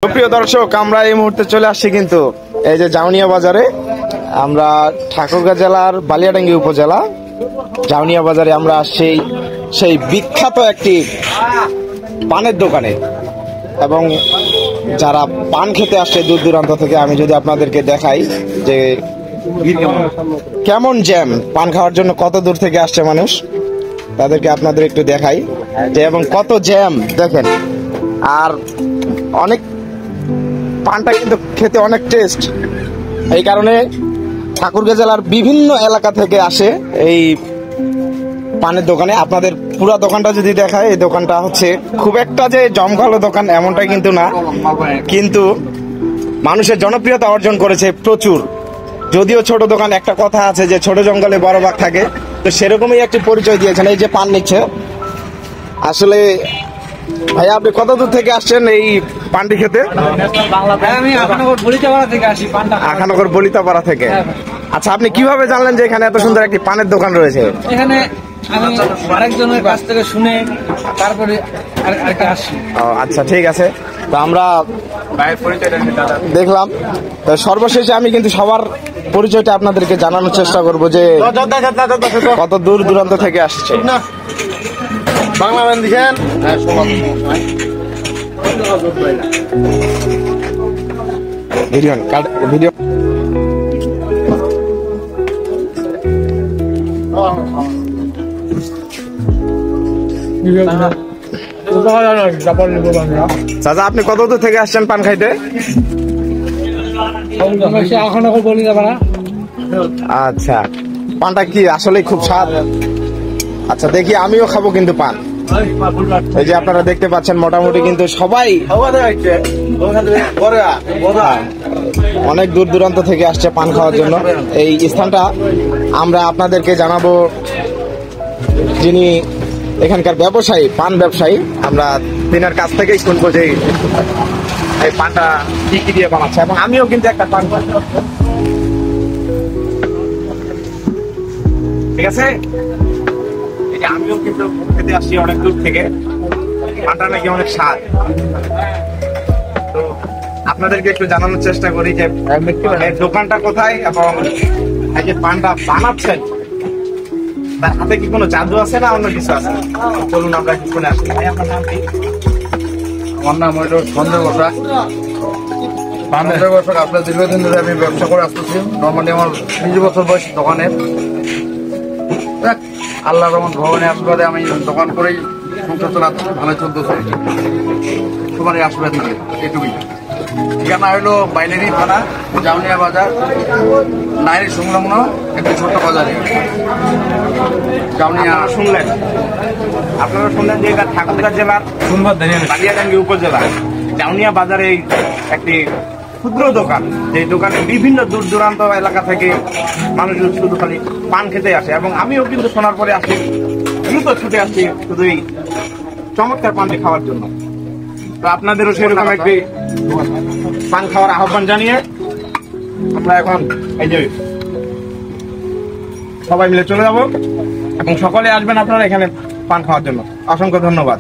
সুপ্রিয় দর্শক, আমরা এই মুহূর্তে চলে আসছি কিন্তু এই যে জাউনিয়া বাজারে। আমরা ঠাকুরগাঁ জেলার বালিয়াডাঙ্গি উপজেলা জাউনিয়া বাজারে আমরা আসছি সেই বিখ্যাত একটি পানের দোকানে, এবং যারা পান খেতে আসছে দূর দূরান্ত থেকে, আমি যদি আপনাদেরকে দেখাই যে কেমন জ্যাম, পান খাওয়ার জন্য কত দূর থেকে আসছে মানুষ, তাদেরকে আপনাদের একটু দেখাই যে এবং কত জ্যাম দেখেন। আর অনেক পানটা কিন্তু খেতে অনেক টেস্ট, এই কারণে ঠাকুরগাঁ জেলার বিভিন্ন এলাকা থেকে আসে এই পানের দোকানে। আপনাদের পুরো দোকানটা যদি দেখায়, এই দোকানটা হচ্ছে খুব একটা যে জমকালো দোকান এমনটা কিন্তু না, কিন্তু মানুষের জনপ্রিয়তা অর্জন করেছে প্রচুর। যদিও ছোট দোকান, একটা কথা আছে যে ছোট জঙ্গলে বড় বাঘ থাকে, তো সেরকমই একটি পরিচয় দিয়েছেন। এই যে পান নিচ্ছে, আসলে ভাইয়া আপনি কত দূর থেকে আসছেন এই পানটি খেতে? আমি আখানগর বলিতাপাড়া থেকে। আচ্ছা, আপনি কিভাবে জানলেন যে এখানে এত সুন্দর একটি পানের দোকান রয়েছে? এখানে আমি আরেকজনের কাছ থেকে শুনে তারপরে আসছি। আচ্ছা, ঠিক আছে। তো আমরা দেখলাম, তো সর্বশেষে আমি কিন্তু সবার পরিচয়টা আপনাদেরকে জানানোর চেষ্টা করব যে কত দূর দূরান্ত থেকে আসছে। বাংলা ম্যান দিচ্ছেন ভিডিও চাচা, আপনি কত দূর থেকে আসছেন পান খাইতে? আচ্ছা, পানটা কি আসলে খুব স্বাদ? আচ্ছা, দেখি আমিও খাবো কিন্তু পান। এই যে আপনারা দেখতে পাচ্ছেন, মোটামুটি কিন্তু সবাই অনেক দূর দূরান্ত থেকে আসছে পান খাওয়ার জন্য। এই স্থানটা আমরা আপনাদেরকে জানাবো, যিনি এখানকার ব্যবসায়ী, পান ব্যবসায়ী, আমরা তিনার কাছ থেকেই শুনবো যে এই পানটা কি কি দিয়ে বানাচ্ছে, এবং আমিও কিন্তু একটা পান, ঠিক আছে, আমিও কিন্তু খেতে আসছি অনেক দূর থেকে। পানটা নাকি অনেক স্বাদ, তো আপনাদেরকে একটু জানানোর চেষ্টা করি যে দোকানটা কোথায় এবং এই যে পানটা বানাচ্ছেন তার হাতে কি কোনো জাদু আছে না অন্য কিছু আছে? চলুন আমরা শুনে আসি। আপনার নাম কি? আমার নাম হইল সঞ্জয় বসাক। সঞ্জয় বসাক, আপনার দীর্ঘদিন ধরে আমি ব্যবসা করে আসতেছি। নর্মালি আমার 20 বছর বয়স দোকানের। আল্লাহ রহমান ভগবানের আশীর্বাদে আমি দোকান করেই সংসার চালাচ্ছি, ভালো চলতেছে। তোমার আশীর্বাদ দিকে এটুকুই। ঠিকানা হইলো বাইলেরি থানা, জাউনিয়া বাজার, নাইরি সংলগ্ন একটি ছোট্ট বাজারে জাউনিয়া। আপনারা শুনলেন যে এটা ঠাকুরগাঁ জেলার বালিয়াডাঙ্গি উপজেলা জাউনিয়া বাজারে একটি ক্ষুদ্র দোকান, যে দোকানে বিভিন্ন দূর দূরান্ত এলাকা থেকে মানুষ শুধু খালি পান খেতে আসে, এবং আমিও কিন্তু শোনার পরে আসি, দ্রুত ছুটে আসছি শুধু এই চমৎকার পানটি খাওয়ার জন্য। তো আপনাদেরও সেরকম একটি পান খাওয়ার আহ্বান জানিয়ে আমরা এখন এই যে সবাই মিলে চলে যাব, এবং সকলে আসবেন আপনারা এখানে পান খাওয়ার জন্য। অসংখ্য ধন্যবাদ।